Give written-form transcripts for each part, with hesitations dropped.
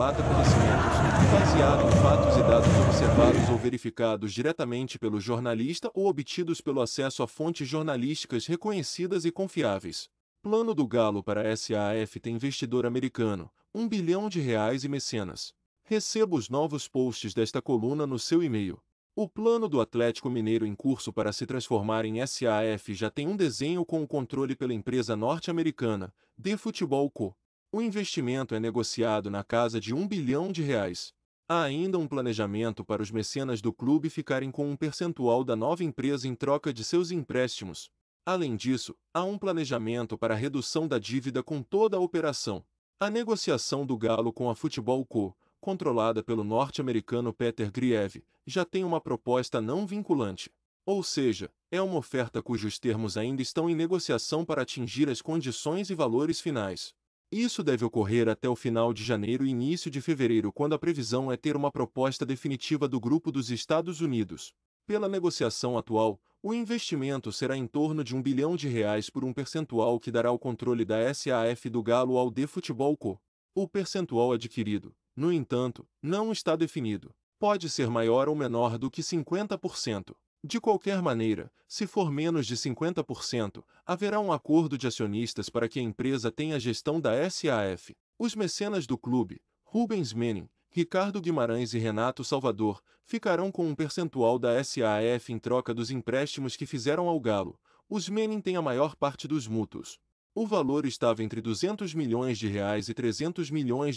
relata acontecimentos, baseado em fatos e dados observados ou verificados diretamente pelo jornalista ou obtidos pelo acesso a fontes jornalísticas reconhecidas e confiáveis. Plano do Galo para a SAF tem investidor americano, R$ 1 bilhão e mecenas. Receba os novos posts desta coluna no seu e-mail. O plano do Atlético Mineiro em curso para se transformar em SAF já tem um desenho com o controle pela empresa norte-americana, The Football Co. O investimento é negociado na casa de R$ 1 bilhão. Há ainda um planejamento para os mecenas do clube ficarem com um percentual da nova empresa em troca de seus empréstimos. Além disso, há um planejamento para a redução da dívida com toda a operação. A negociação do Galo com a Football Co., controlada pelo norte-americano Peter Grieve, já tem uma proposta não vinculante. Ou seja, é uma oferta cujos termos ainda estão em negociação para atingir as condições e valores finais. Isso deve ocorrer até o final de janeiro e início de fevereiro, quando a previsão é ter uma proposta definitiva do Grupo dos Estados Unidos. Pela negociação atual, o investimento será em torno de R$ 1 bilhão por um percentual que dará o controle da SAF do Galo ao The Football Co. O percentual adquirido, no entanto, não está definido. Pode ser maior ou menor do que 50%. De qualquer maneira, se for menos de 50%, haverá um acordo de acionistas para que a empresa tenha a gestão da SAF. Os mecenas do clube, Rubens Menin, Ricardo Guimarães e Renato Salvador, ficarão com um percentual da SAF em troca dos empréstimos que fizeram ao Galo. Os Menin têm a maior parte dos mútuos. O valor estava entre R$ 200 milhões e R$ 300 milhões,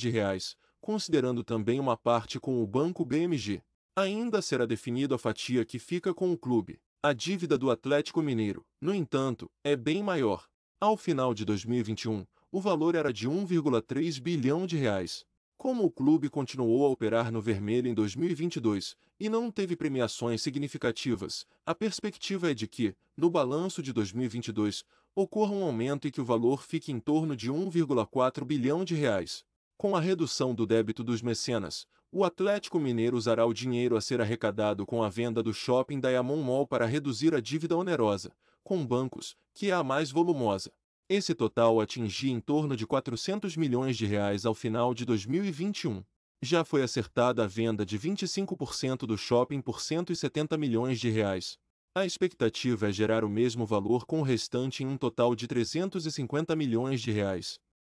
considerando também uma parte com o Banco BMG. Ainda será definido a fatia que fica com o clube. A dívida do Atlético Mineiro, no entanto, é bem maior. Ao final de 2021, o valor era de R$ 1,3 bilhão. Como o clube continuou a operar no vermelho em 2022 e não teve premiações significativas, a perspectiva é de que, no balanço de 2022, ocorra um aumento e que o valor fique em torno de R$ 1,4 bilhão. Com a redução do débito dos mecenas, o Atlético Mineiro usará o dinheiro a ser arrecadado com a venda do shopping Diamond Mall para reduzir a dívida onerosa, com bancos, que é a mais volumosa. Esse total atingia em torno de R$ 400 milhões ao final de 2021. Já foi acertada a venda de 25% do shopping por R$ 170 milhões. A expectativa é gerar o mesmo valor com o restante em um total de R$ 350 milhões.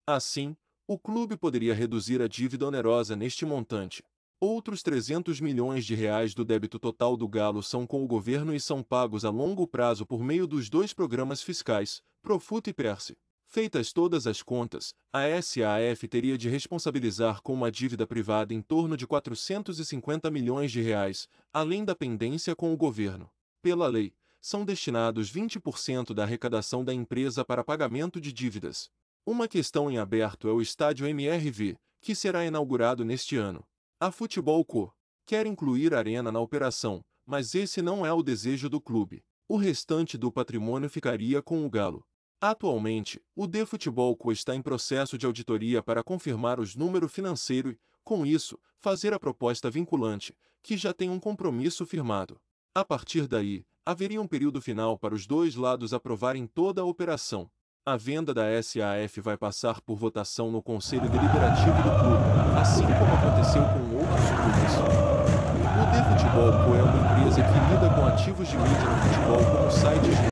Assim, o clube poderia reduzir a dívida onerosa neste montante. Outros R$ 300 milhões do débito total do Galo são com o governo e são pagos a longo prazo por meio dos dois programas fiscais, Profut e Perse. Feitas todas as contas, a SAF teria de responsabilizar com uma dívida privada em torno de R$ 450 milhões, além da pendência com o governo. Pela lei, são destinados 20% da arrecadação da empresa para pagamento de dívidas. Uma questão em aberto é o estádio MRV, que será inaugurado neste ano. A Football Co. quer incluir a arena na operação, mas esse não é o desejo do clube. O restante do patrimônio ficaria com o Galo. Atualmente, o The Football Co. está em processo de auditoria para confirmar os números financeiros e, com isso, fazer a proposta vinculante, que já tem um compromisso firmado. A partir daí, haveria um período final para os dois lados aprovarem toda a operação. A venda da SAF vai passar por votação no Conselho Deliberativo do clube, assim como aconteceu com outros clubes. O The Football Co. é uma empresa que lida com ativos de mídia no futebol como sites